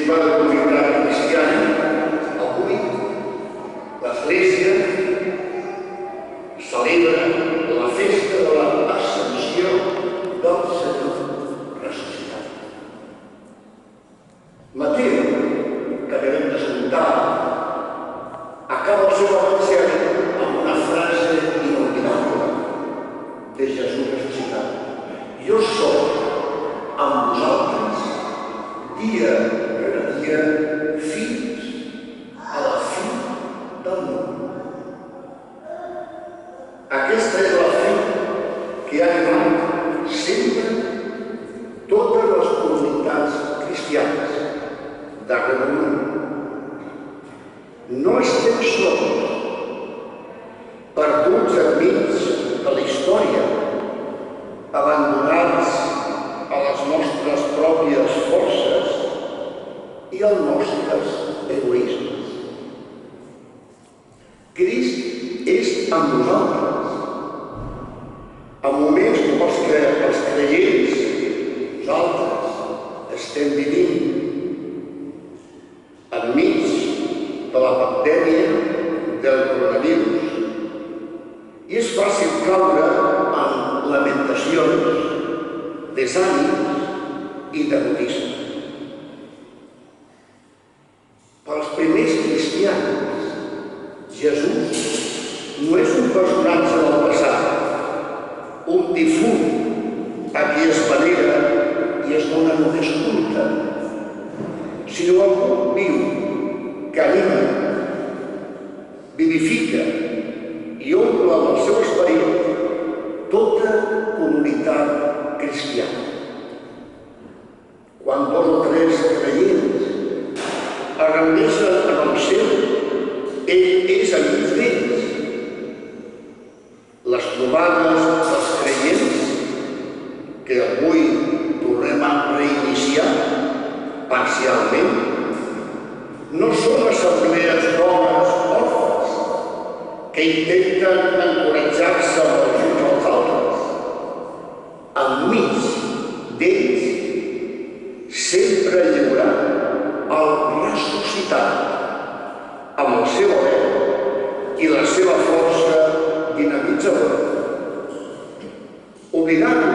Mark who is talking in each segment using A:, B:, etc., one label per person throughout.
A: estimada comunitat cristiana, avui l'Església celebra la festa de l'Ascensió del Senyor ressuscitat. Mateu, que acabem d'escoltar, acaba el seu evangeli amb una frase inolvidable de Jesús ressuscitat. Jo soc amb vosaltres dia rere dia fins a la fi del món. Aquesta és la fi que han donat sempre totes les comunitats cristianes d'arreu del món. No estem sols, perduts enmig de la història, abandonats a les nostres pròpies forces i als nostres egoismes. Crist és amb nosaltres. En moments com els que els creients, nosaltres, estem vivint, enmig de la pandèmia del coronavirus. I és fàcil caure en lamentacions, desànims i degotisme. Pels primers cristians, Jesús no és un personatge del passat, un difunt a qui es venera i es dona només culte, sinó algú viu, que anima, vivifica i omple amb el seu esperit tota comunitat cristiana. Quan dos o tres creients es reuneixen en el seu, ell és enmig d'ells. Les trobades dels creients, que avui tornem a reiniciar parcialment, no són assemblees d'homes orfes que intenten encoratjar-se els uns als altres. Enmig d'ells sempre hi haurà el ressuscitat amb el seu alè i la seva força dinamitzadora. Oblidar-ho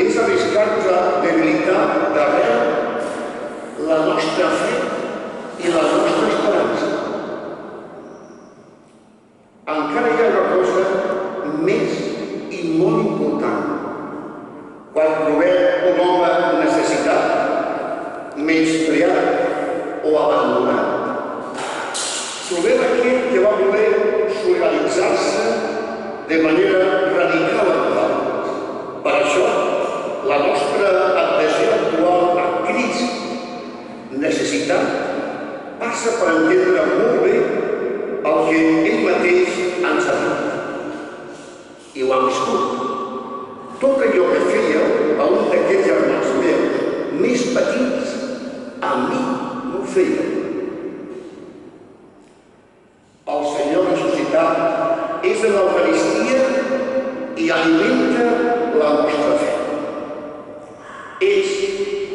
A: és arriscar-nos a debilitar d'arrel la nostra fe i la nostra esperança. Encara hi ha una cosa més i molt important. Quan trobem un home necessitat, menyspreat o abandonat, trobem aquell que va voler solidaritzar-se de manera radical amb nosaltres. Per això, la nostra adhesió actual a Crist necessitat passa per entendre molt bé el que ell mateix ens ha dit. I ho han viscut. Tot allò que feia a un d'aquells germans meus més petits, a mi m'ho feia. El Senyor ressuscitat és en l'Eucaristia i alimenta la nostra fe. És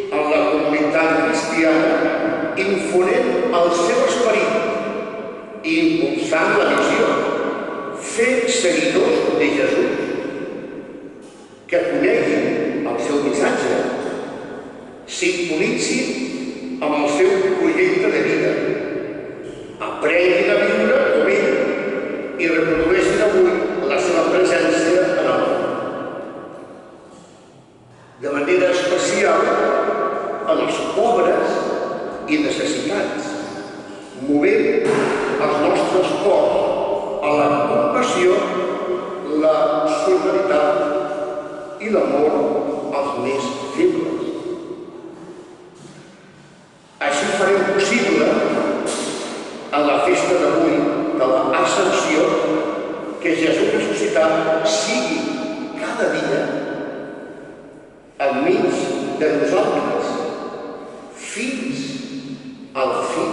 A: en la comunitat cristiana infonent el seu esperit i impulsant la missió, fer seguidors de Jesús, que coneguin el seu missatge, sintonitzin amb el seu projecte de vida, aprenguin a viure com ell i reprodueixin avui la seva presència en el món. De manera especial en els pobres i necessitats, movent els nostres cors a la compassió, la solidaritat i l'amor als més febles. Així farem possible en la festa d'avui de l'Ascensió que Jesús ressuscitat sigui cada dia enmig de nosaltres fins al fi